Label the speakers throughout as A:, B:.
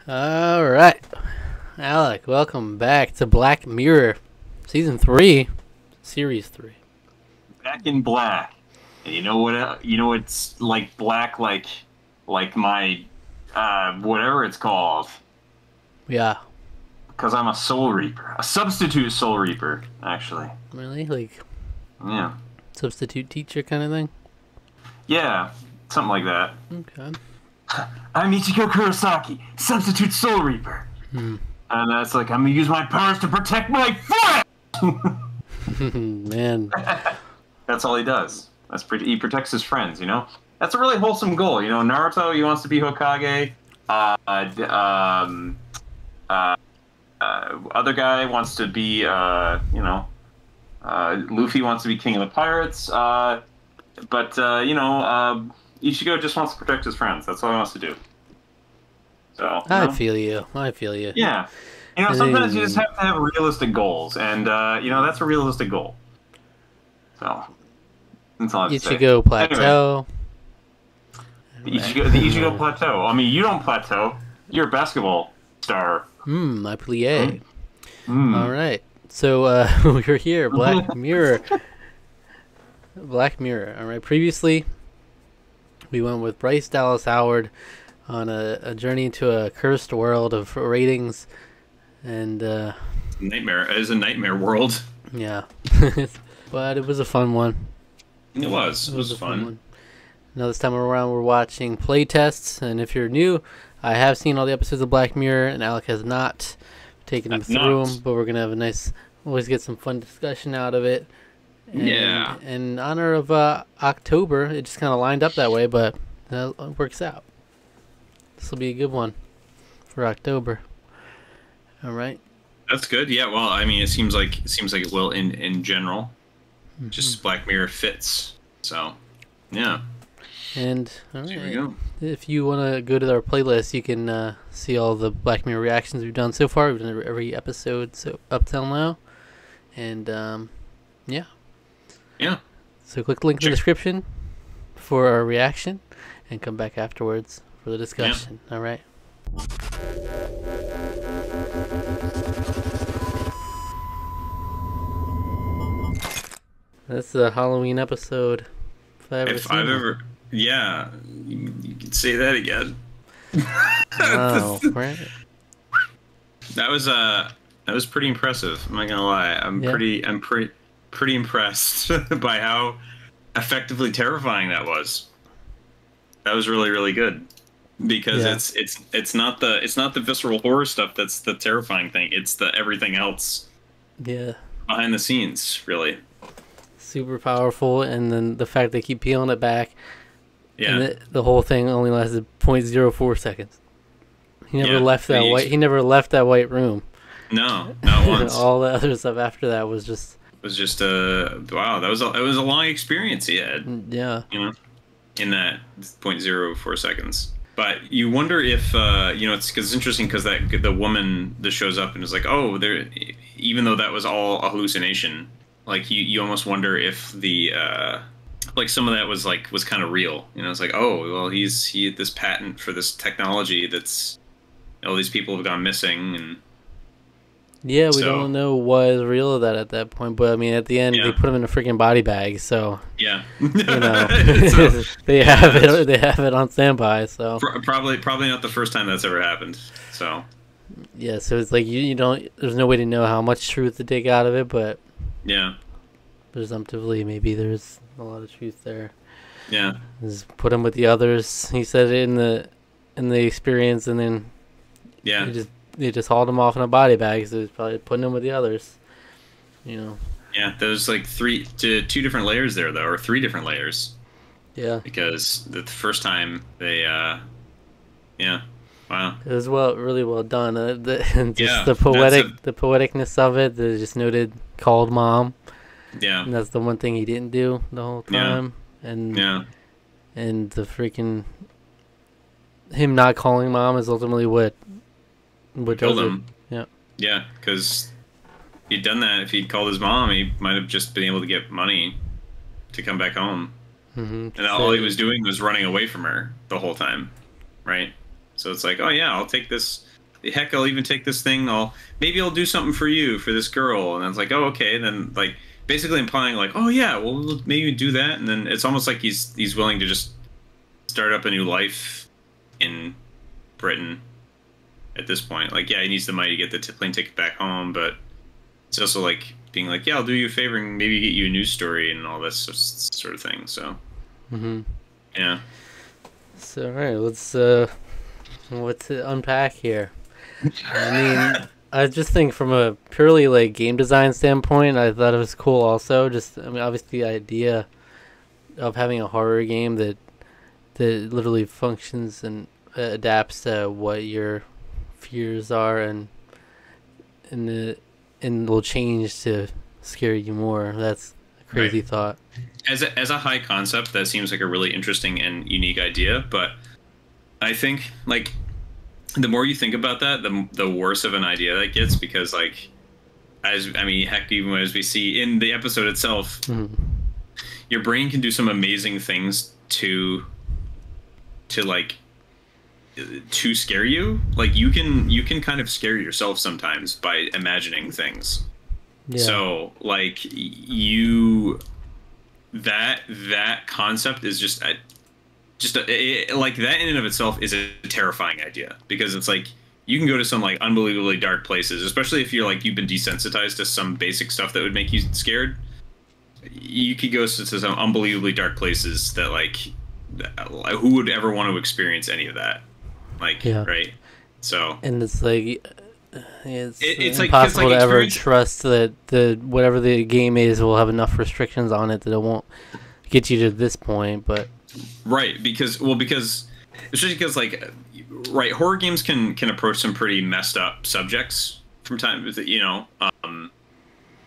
A: All right, Alec, welcome back to Black Mirror, Season 3, Series 3.
B: Back in black. And you know what? You know it's like black, like my whatever it's called.
A: Yeah.
B: Because I'm a Soul Reaper, a substitute Soul Reaper, actually.
A: Really? Like,
B: Yeah.
A: substitute teacher kind of thing?
B: Yeah, something like that.
A: Okay.
B: I'm Ichigo Kurosaki, substitute Soul Reaper.
A: Hmm.
B: And that's like, I'm gonna use my powers to protect my friend!
A: Man.
B: That's all he does. He protects his friends, you know? That's a really wholesome goal, you know? Naruto, he wants to be Hokage. Other guy wants to be, Luffy wants to be king of the pirates. Ichigo just wants to protect his friends. That's all he wants to do. So
A: I feel you.
B: Yeah. You know, sometimes you just have to have realistic goals, and that's a realistic goal. So that's all I have to say.
A: Ichigo Plateau.
B: Anyway, the Ichigo Plateau. I mean, you don't plateau. You're a basketball star.
A: I plie. All right. So we're here, Black Mirror. Black Mirror. All right. Previously, we went with Bryce Dallas Howard on a journey into a cursed world of ratings and
B: nightmare. It is a nightmare world.
A: Yeah. But it was a fun one.
B: It was fun one.
A: Now this time around we're watching Playtests, and if you're new, I have seen all the episodes of Black Mirror and Alec has not taken them through them, but we're gonna have a nice, always get some fun discussion out of it. And,
B: yeah.
A: In honor of October, it just kind of lined up that way, but that works out. This will be a good one for October. All right.
B: That's good. Yeah. Well, I mean, it seems like it will in general. Just Black Mirror fits. So, yeah.
A: And all
B: Here we
A: right,
B: go.
A: if you want to go to our playlist, you can see all the Black Mirror reactions we've done so far. We've done every episode up till now, and yeah.
B: Yeah.
A: So click the link in the description for our reaction, and come back afterwards for the discussion. Yeah. All right. That's the Halloween episode.
B: If I've ever, yeah, you can say that again.
A: Oh, right.
B: That was pretty impressive. I'm not gonna lie. I'm pretty impressed by how effectively terrifying that was. That was really, really good. Because it's not the visceral horror stuff that's the terrifying thing. It's the everything else.
A: Yeah.
B: Behind the scenes, really.
A: Super powerful, and then the fact they keep peeling it back.
B: Yeah.
A: And the whole thing only lasted 0.04 seconds. He never left that white. He never left that white room.
B: No, not once.
A: All the other stuff after that was just.
B: It was just wow. It was a long experience he had.
A: Yeah.
B: You know, in that 0.04 seconds. But you wonder if it's because it's interesting because the woman that shows up and is like, oh, there, even though that was all a hallucination, like you almost wonder if the like some of that was kind of real. You know, it's like, oh, well, he had this patent for this technology that's all these people have gone missing, and
A: yeah, we don't know what is real of that at that point. But I mean, at the end, they put him in a freaking body bag, so
B: yeah,
A: you know, they have it. They have it on standby. So
B: probably not the first time that's ever happened. So
A: yeah, so it's like you don't. There's no way to know how much truth to take out of it, but
B: yeah,
A: presumptively, maybe there's a lot of truth there.
B: Yeah,
A: just put him with the others. He said it in the experience, and then they just hauled him off in a body bag. So he's probably putting him with the others. You know.
B: Yeah, there's like two different layers there, though, or 3 different layers.
A: Yeah.
B: Because the first time they, wow.
A: It was really well done. The poeticness of it. They just noted called mom.
B: Yeah.
A: And that's the one thing he didn't do the whole time.
B: Yeah.
A: And the freaking him not calling mom is ultimately what
B: killed him.
A: Yeah.
B: Yeah, because he'd done that. If he'd called his mom, he might have just been able to get money to come back home.
A: Mm-hmm.
B: And all he was doing was running away from her the whole time, right? So it's like, oh yeah, I'll take this. Heck, I'll even take this thing. Maybe I'll do something for you, for this girl. And it's like, oh, okay. And then like basically implying like, oh yeah, well maybe do that. And then it's almost like he's willing to just start up a new life in Britain at this point. Like, yeah, he needs the money to get the plane ticket back home, but it's also like being like, yeah, I'll do you a favor and maybe get you a news story and all this sort of thing. So, yeah.
A: So, all right, let's unpack here. I mean, I just think from a purely like game design standpoint, I thought it was cool. Also, just I mean, obviously the idea of having a horror game that literally functions and adapts to what your fears are and will change to scare you more. That's a crazy thought.
B: As a high concept, that seems like a really interesting and unique idea. But I think like the more you think about that, the worse of an idea that gets, because like heck, even as we see in the episode itself, your brain can do some amazing things to scare you. Like you can kind of scare yourself sometimes by imagining things. Yeah. So like that concept is just like that in and of itself is a terrifying idea, because it's like you can go to some like unbelievably dark places, especially if you've been desensitized to some basic stuff that would make you scared. You could go to some unbelievably dark places that who would ever want to experience any of that? Right? So, and
A: it's like it's impossible to ever trust that whatever the game is will have enough restrictions on it that it won't get you to this point. But
B: right, because especially because horror games can approach some pretty messed up subjects from time,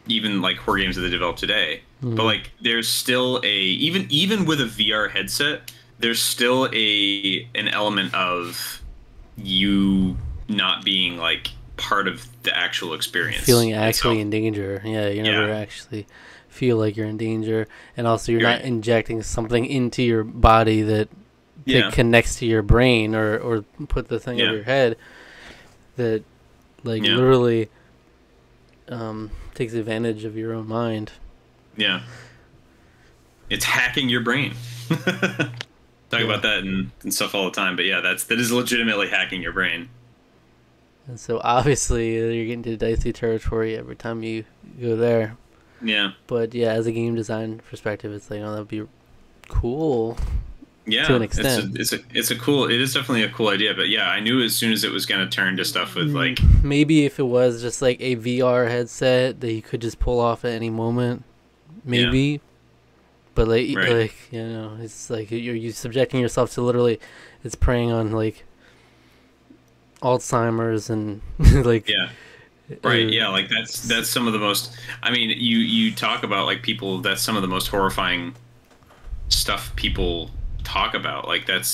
B: even like horror games that they develop today. But like there's still even with a VR headset, there's still an element of you not being like part of the actual experience,
A: feeling actually in danger. Yeah, you never actually feel like you're in danger, and also you're not injecting something into your body that connects to your brain or put the thing over your head that literally takes advantage of your own mind.
B: Yeah, it's hacking your brain. Talk about that and stuff all the time, but yeah, that is legitimately hacking your brain.
A: And so obviously you're getting to dicey territory every time you go there.
B: Yeah.
A: But yeah, as a game design perspective, it's like, oh, that'd be cool.
B: Yeah,
A: to an extent.
B: It is definitely a cool idea. But yeah, I knew as soon as it was going to turn to stuff with like,
A: maybe if it was just like a VR headset that you could just pull off at any moment, maybe. Yeah. But it's like you're subjecting yourself to literally, it's preying on like Alzheimer's and like
B: like that's some of the most. I mean, you talk about like people. That's some of the most horrifying stuff people talk about. Like that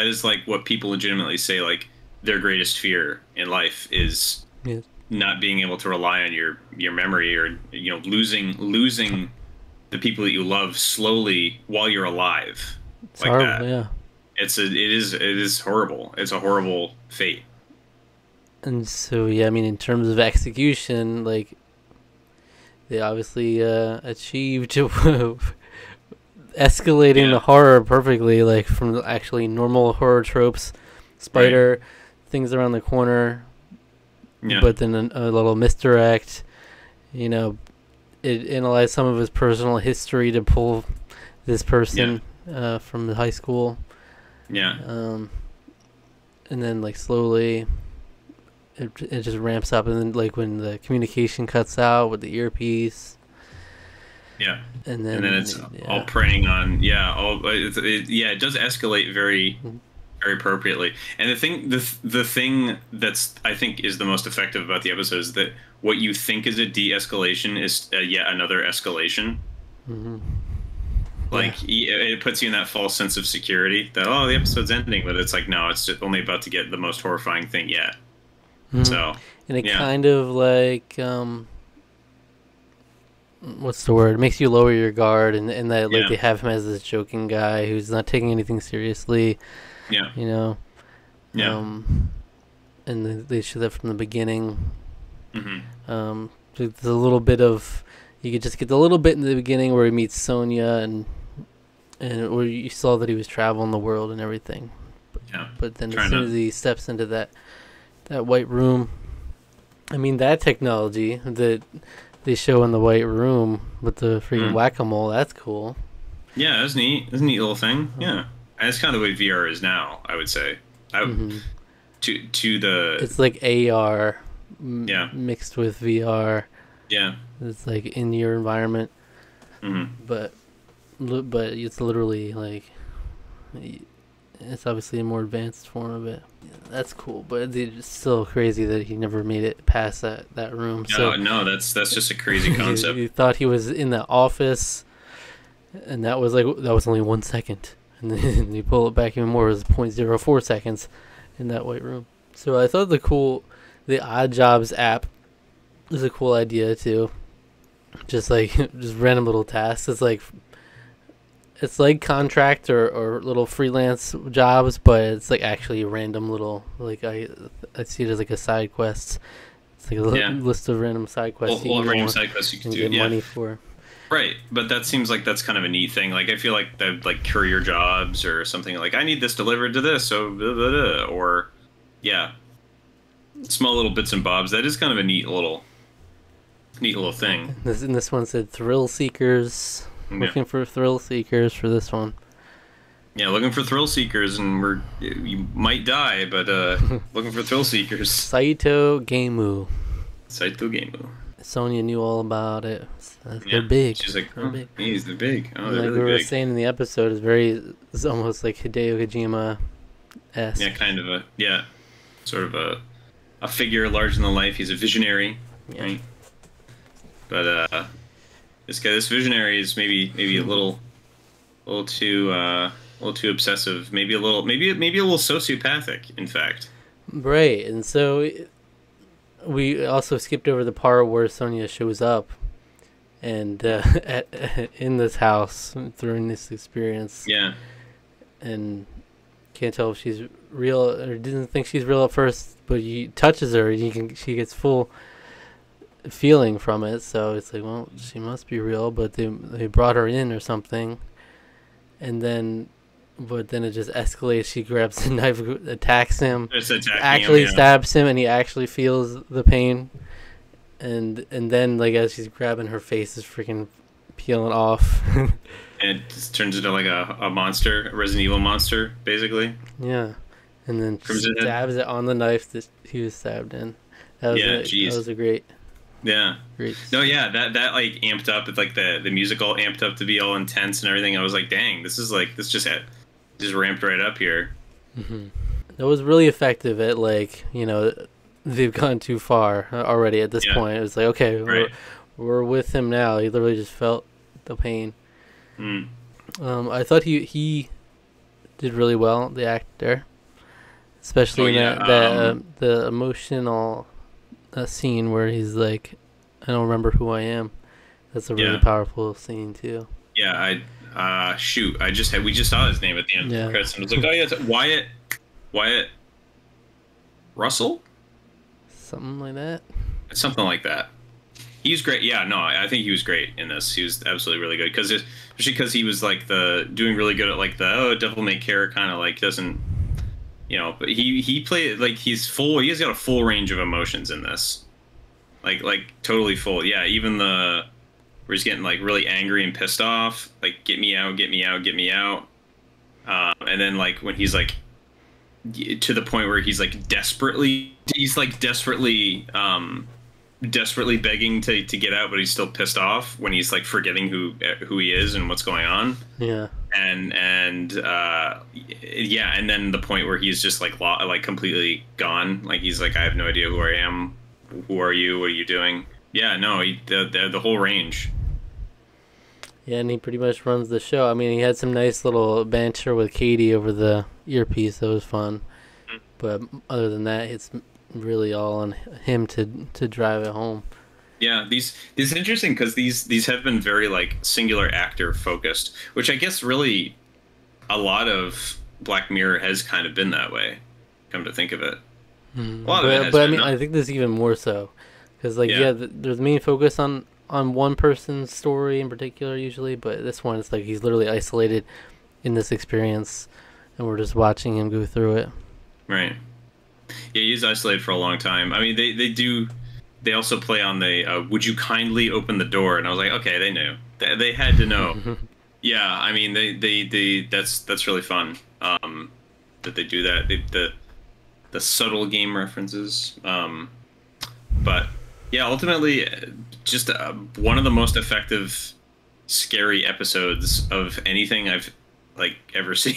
B: is like what people legitimately say. Like their greatest fear in life is not being able to rely on your memory, or losing the people that you love slowly while you're alive.
A: It's like horrible, that. Yeah.
B: It is horrible. It's a horrible fate.
A: And so I mean, in terms of execution, like they obviously achieved escalating the horror perfectly, like from actually normal horror tropes, spider things around the corner, but then a little misdirect, it analyzed some of his personal history to pull this person from the high school. Yeah. And then like slowly it just ramps up, and then like when the communication cuts out with the earpiece.
B: Yeah. And then it's all preying on it does escalate very very appropriately. And the thing that's I think is the most effective about the episode is that what you think is a de-escalation is yet another escalation. Mm-hmm. Like it puts you in that false sense of security that the episode's ending, but it's like no, it's just only about to get the most horrifying thing yet. Mm-hmm. So
A: and it kind of like what's the word? It makes you lower your guard, and that like they have him as this joking guy who's not taking anything seriously. Yeah.
B: Yeah.
A: And they show that from the beginning.
B: Mm-hmm.
A: There's a little bit of, you could just get a little bit in the beginning where he meets Sonya and where you saw that he was traveling the world and everything.
B: Yeah.
A: But then as soon as he steps into that white room, I mean, that technology that they show in the white room with the freaking whack-a-mole, that's cool.
B: Yeah, that's neat. That's a neat little thing. Yeah. And that's kind of the way VR is now, I would say. To the...
A: It's like AR mixed with VR.
B: Yeah.
A: It's like in your environment. But it's literally like... It's obviously a more advanced form of it. Yeah, that's cool, but it's still crazy that he never made it past that room.
B: No, that's just a crazy concept.
A: You thought he was in the office, and that was only 1 second, and then you pull it back even more. It was 0.04 seconds in that white room. So I thought the Odd Jobs app is a cool idea too. Just random little tasks. It's like contract or little freelance jobs, but it's like actually random little, like I see it as like a side quest. It's like a list of random side quests.
B: Random side quests you can do.
A: Get money for.
B: Right, but that seems like that's kind of a neat thing. Like I feel like the courier jobs or something, like I need this delivered to this, so blah, blah, blah, or small little bits and bobs. That is kind of a neat little thing.
A: This one said thrill seekers. Looking for thrill seekers for this one.
B: Yeah, looking for thrill seekers, and you might die, but looking for thrill seekers.
A: Saito Gameu. Sonya knew all about it. They're big.
B: She's like, they're big. Oh, they're
A: like
B: really
A: we were
B: big.
A: saying in the episode, it's almost like Hideo Kojima-esque.
B: Yeah, kind of sort of a figure larger than life. He's a visionary, right? But this visionary is maybe a little too obsessive, maybe a little sociopathic, in fact.
A: Right, and so we also skipped over the part where Sonya shows up, and in this house during this experience.
B: Yeah.
A: And can't tell if she's real or didn't think she's real at first, but he touches her, and she gets full feeling from it, so it's like, well, she must be real, but they brought her in or something, but then it just escalates. She grabs a knife, attacks him, stabs him, and he actually feels the pain, and then like as she's grabbing, her face is freaking peeling off.
B: And it just turns into like a monster, a Resident Evil monster, basically.
A: Yeah, and then stabs it on the knife that he was stabbed in. That was a great.
B: Yeah.
A: Great.
B: No, yeah, that like amped up. It's like the music all amped up to be all intense and everything. I was like, dang, this just ramped right up here.
A: That was really effective at, like, they've gone too far already at this point. It was like, okay, we're with him now. He literally just felt the pain. I thought he did really well, the actor, especially in the emotional scene where he's like, I don't remember who I am. That's a really powerful scene too.
B: Yeah, we just saw his name at the end of the credits, and I was like, oh yeah, it's Wyatt Russell,
A: something like that.
B: Something like that. He's great. Yeah, no, I think he was great in this. He was absolutely really good, especially because he was like doing really good at like the devil may care kind of, like, doesn't. But he played like he's full. He's got a full range of emotions in this, like totally full. Yeah, even where he's getting like really angry and pissed off, like get me out, get me out, get me out. And then like when he's like to the point where he's like desperately begging to get out, but he's still pissed off when he's like forgetting who he is and what's going on.
A: Yeah.
B: And then the point where he's just like completely gone. Like he's like, I have no idea who I am. Who are you? What are you doing? Yeah, no, the whole range.
A: Yeah, and he pretty much runs the show. I mean, he had some nice little banter with Katie over the earpiece. That was fun. But other than that, it's really all on him to drive it home.
B: Yeah, these is interesting because these have been very like singular actor focused, which I guess really a lot of Black Mirror has kind of been that way. Come to think of it,
A: Hmm.
B: a lot of it has
A: But I
B: been
A: mean, I think this is even more so, because like
B: yeah,
A: there's main focus on one person's story in particular usually, but this one it's like he's literally isolated in this experience, and we're just watching him go through it.
B: right. Yeah, he's isolated for a long time. I mean, they do. They also play on the "Would you kindly open the door?" And I was like, okay, they knew. They had to know. Yeah, I mean, they that's really fun. That they do that. The subtle game references. But yeah, ultimately, just one of the most effective, scary episodes of anything I've like ever seen.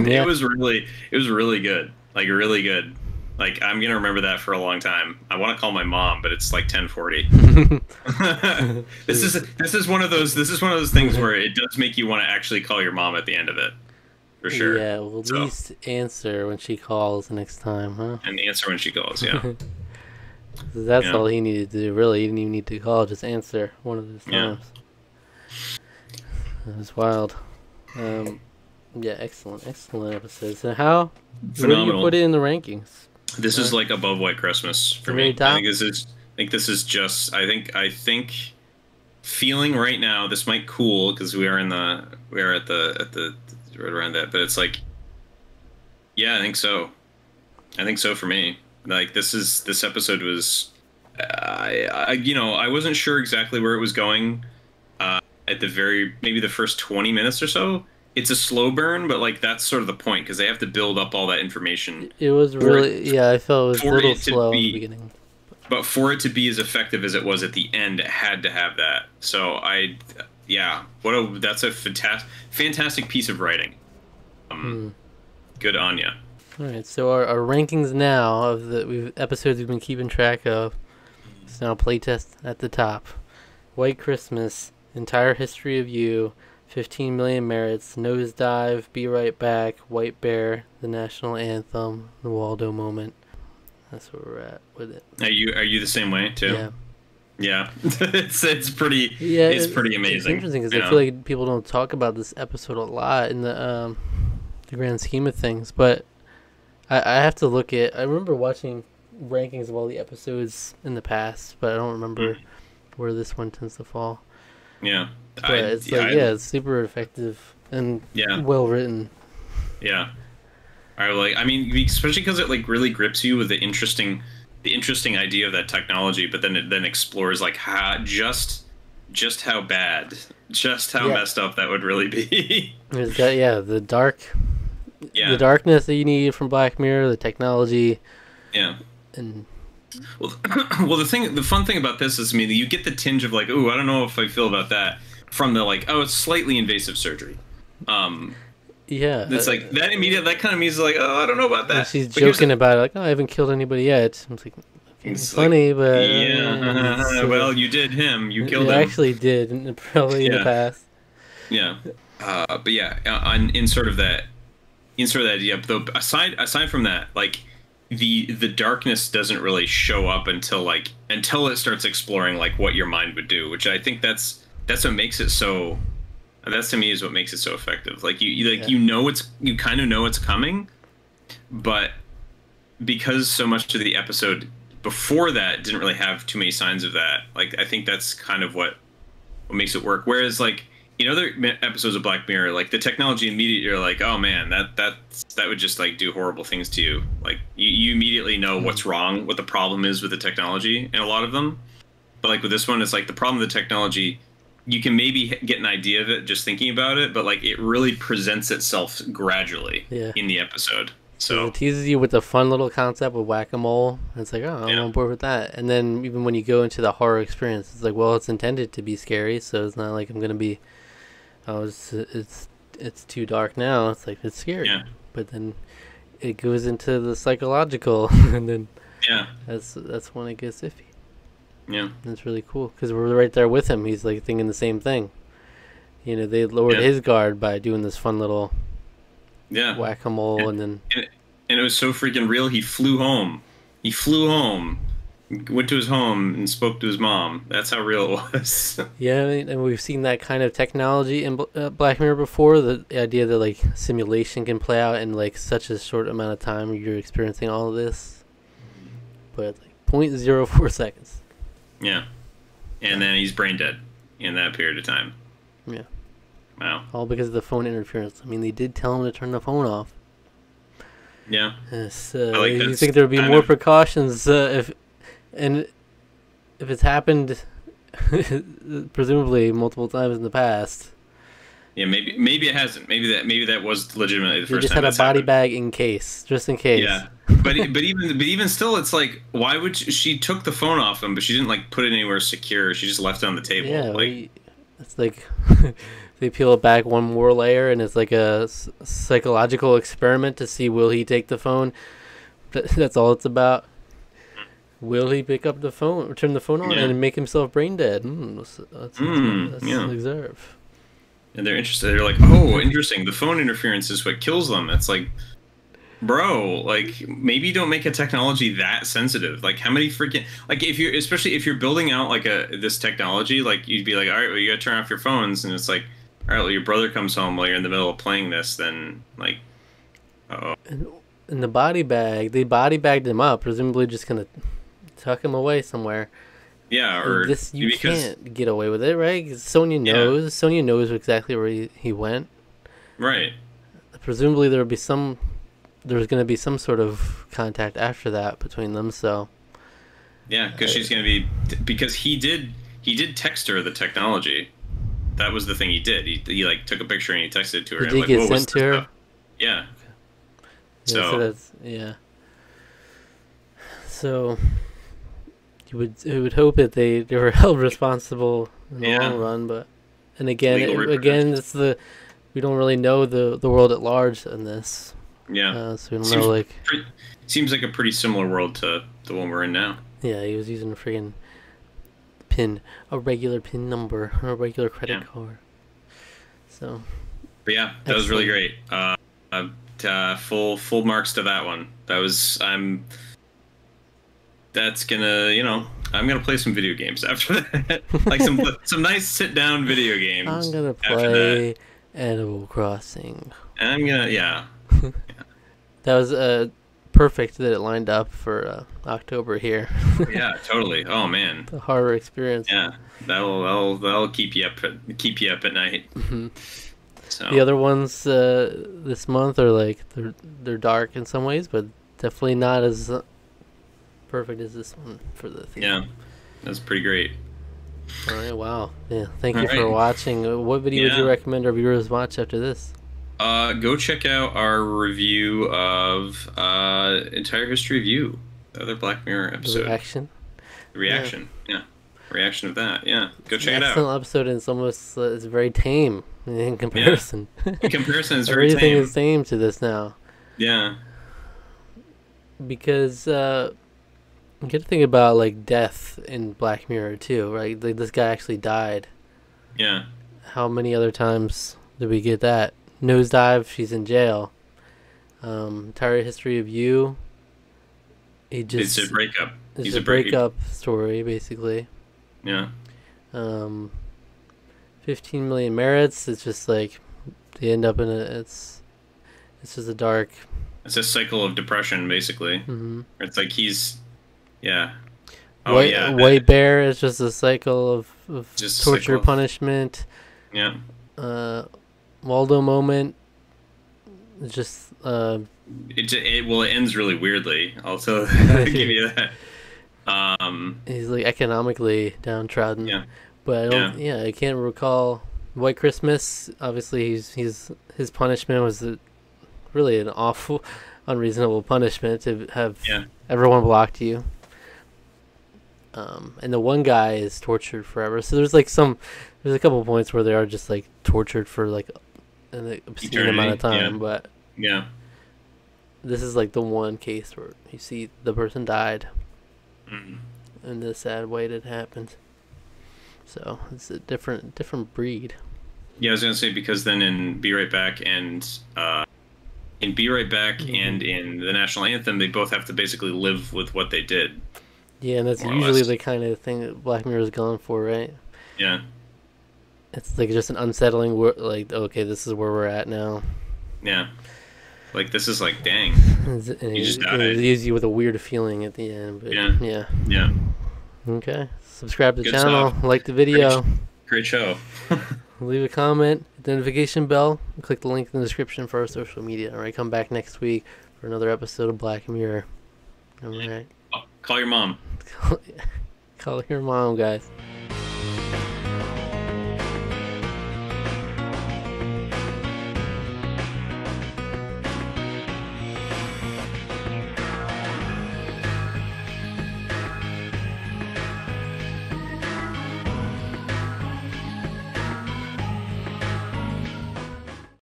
A: Yeah.
B: It was really good. Like really good. Like I'm gonna remember that for a long time. I want to call my mom, but it's like 10:40. This is one of those things where it does make you want to actually call your mom at the end of it, for sure.
A: Yeah, well, at least answer when she calls next time, huh?
B: And answer when she calls. Yeah,
A: That's
B: yeah,
A: all he needed to do. Really, he didn't even need to call; just answer one of those
B: yeah.
A: times. That was wild. Yeah, excellent episodes. So where do you
B: Phenomenal.
A: put it in the rankings?
B: This is like above White Christmas for
A: Very
B: me.
A: top?
B: I think this is just. I think feeling right now. This might cool because we are at the right around that. But it's like, yeah, I think so. I think so for me. Like this episode was. I wasn't sure exactly where it was going. At maybe the first 20 minutes or so. It's a slow burn, but like that's sort of the point because they have to build up all that information.
A: It was really, yeah, I felt it was a
B: for
A: little
B: it to
A: slow in the
B: be-
A: beginning.
B: But for it to be as effective as it was at the end, it had to have that. So that's a fantastic piece of writing. Good on ya.
A: All right, so our rankings now of the episodes we've been keeping track of. It's now Playtest at the top. White Christmas, Entire History of You, 15 Million Merits, Nosedive, Be Right Back, White Bear, The National Anthem, The Waldo Moment. That's where we're at with it.
B: Are you the same way too?
A: Yeah.
B: Yeah. it's pretty.
A: Yeah,
B: it's pretty amazing.
A: It's interesting because
B: you
A: I
B: know?
A: feel like people don't talk about this episode a lot in the grand scheme of things. But I have to look at. I remember watching rankings of all the episodes in the past, but I don't remember where this one tends to fall.
B: Yeah.
A: But it's super effective and well written.
B: Yeah. I mean, especially because it like really grips you with the interesting idea of that technology, but then it explores like just how bad, just how messed up that would really be.
A: There's got the darkness that you need from Black Mirror, the technology.
B: Yeah.
A: And
B: well, the fun thing about this is, I mean, you get the tinge of like, ooh, I don't know if I feel about that, from the like, oh, it's slightly invasive surgery.
A: Yeah,
B: it's like that kind of means like, oh, I don't know about that.
A: She's joking about it, like, oh, I haven't killed anybody yet. I'm like, okay, it's funny,
B: like,
A: but
B: well, you did him. You killed him.
A: Actually did probably in the past.
B: Yeah, but yeah, in sort of that idea. Though aside from that, like the darkness doesn't really show up until it starts exploring like what your mind would do, which I think that's what makes it so. That to me is what makes it so effective. Like you kind of know it's coming, but because so much of the episode before that didn't really have too many signs of that. Like I think that's kind of what makes it work. Whereas like in other episodes of Black Mirror, like the technology immediately you're like, oh man, that would just like do horrible things to you. Like you immediately know what's wrong, what the problem is with the technology in a lot of them. But like with this one, it's like the problem with the technology. You can maybe get an idea of it just thinking about it, but like it really presents itself gradually in the episode. So
A: it teases you with the fun little concept of whack-a-mole. It's like, oh, I'm on board with that. And then even when you go into the horror experience, it's like, well, it's intended to be scary, so it's not like I'm gonna be, oh, it's too dark now. It's like it's scary, but then it goes into the psychological, and then that's when it gets iffy.
B: Yeah,
A: that's really cool because we're right there with him. He's like thinking the same thing. You know, they lowered his guard by doing this fun little whack-a-mole, and then
B: it was so freaking real. He flew home. Went to his home and spoke to his mom. That's how real it was.
A: Yeah, and we've seen that kind of technology in Black Mirror before. The idea that like simulation can play out in like such a short amount of time, you're experiencing all of this, but like 0.04 seconds.
B: Yeah, and then he's brain dead in that period of time.
A: Yeah.
B: Wow.
A: All because of the phone interference. I mean, they did tell him to turn the phone off.
B: Yeah.
A: You think there would be more precautions if it's happened, presumably multiple times in the past.
B: Yeah, maybe it hasn't. Maybe that was legitimately the first
A: just
B: time.
A: Had a body bag in case, just in case.
B: Yeah, but even still, it's like, why would she took the phone off him, but she didn't like put it anywhere secure. She just left it on the table.
A: Yeah, it's like they peel it back one more layer, and it's like a psychological experiment to see will he take the phone. That's all it's about. Will he pick up the phone, turn the phone on, and make himself brain dead? Let's observe.
B: And they're interested. They're like, oh, interesting. The phone interference is what kills them. It's like, bro, like maybe don't make a technology that sensitive. Like how many freaking like especially if you're building out like this technology, like you'd be like, all right, well you gotta turn off your phones, and it's like, all right, well your brother comes home while you're in the middle of playing this, then like,
A: And the body bag, they body bagged him up, presumably just gonna tuck him away somewhere.
B: Yeah, or
A: this can't get away with it, right? 'Cause Sonya knows. Yeah. Sonya knows exactly where he went.
B: Right.
A: Presumably there's going to be some sort of contact after that between them. So.
B: Yeah, because she's going to be he did text her the technology. That was the thing he did. He like took a picture and he texted it to her.
A: Did he get sent to her?
B: Stuff? Yeah.
A: So So. You would hope that they were held responsible in the long run, but again it's we don't really know the world at large in this.
B: Yeah,
A: so we don't know
B: seems like a pretty similar world to the one we're in now.
A: Yeah, he was using a freaking a regular PIN number, or a regular credit card. So.
B: But yeah, that was really great. Full marks to that one. That's gonna, I'm gonna play some video games after that. Like some nice sit down video games.
A: I'm gonna play Animal Crossing.
B: And I'm gonna, yeah.
A: That was perfect that it lined up for October here.
B: Yeah, totally. Oh man.
A: The horror experience.
B: Yeah, that'll keep you up at night.
A: Mm-hmm.
B: So.
A: The other ones this month are like they're dark in some ways, but definitely not as perfect as this one for the theme.
B: Yeah, that's pretty great.
A: All right, wow. Yeah, thank you for watching. What video would you recommend our viewers watch after this?
B: Go check out our review of Entire History of You, the other Black Mirror episode.
A: The reaction?
B: Yeah. Reaction of that, yeah. Go check it out.
A: Excellent episode, and it's almost it's very tame in comparison.
B: Yeah. In comparison, it's very
A: Everything
B: tame.
A: is tame to this now.
B: Yeah.
A: Because you got to think about like death in Black Mirror too, right? Like this guy actually died.
B: Yeah.
A: How many other times did we get that? Nosedive, she's in jail. Entire History of You.
B: It's a breakup.
A: It's a breakup story, basically.
B: Yeah.
A: 15 Million Merits. It's just like they end up in it's just a dark.
B: It's a cycle of depression, basically.
A: Mm-hmm.
B: It's like yeah.
A: Oh White Bear is just a cycle of just torture, punishment.
B: Yeah.
A: Waldo Moment. It's just
B: it ends really weirdly. Also, give you that.
A: He's like economically downtrodden.
B: Yeah.
A: But I can't recall White Christmas. Obviously, his punishment was really an awful, unreasonable punishment to have everyone blocked you. And the one guy is tortured forever. So there's a couple of points where they are just like tortured for like an obscene amount of time. But this is like the one case where you see the person died, and the sad way that happened. So it's a different breed.
B: Yeah, I was gonna say, because then in Be Right Back and in The National Anthem, they both have to basically live with what they did.
A: Yeah, and that's usually the kind of thing that Black Mirror is going for, right?
B: Yeah.
A: It's like just an unsettling, like, okay, this is where we're at now.
B: Yeah. Like, this is like, dang.
A: And
B: You just
A: it
B: died.
A: leaves you with a weird feeling at the end. But
B: Yeah.
A: Yeah.
B: Yeah.
A: Okay. Subscribe to the
B: Good
A: channel.
B: stuff.
A: Like the video.
B: Great show.
A: Leave a comment. Hit the notification bell. Click the link in the description for our social media. All right. Come back next week for another episode of Black Mirror. All right.
B: Call your mom.
A: Call your mom, guys.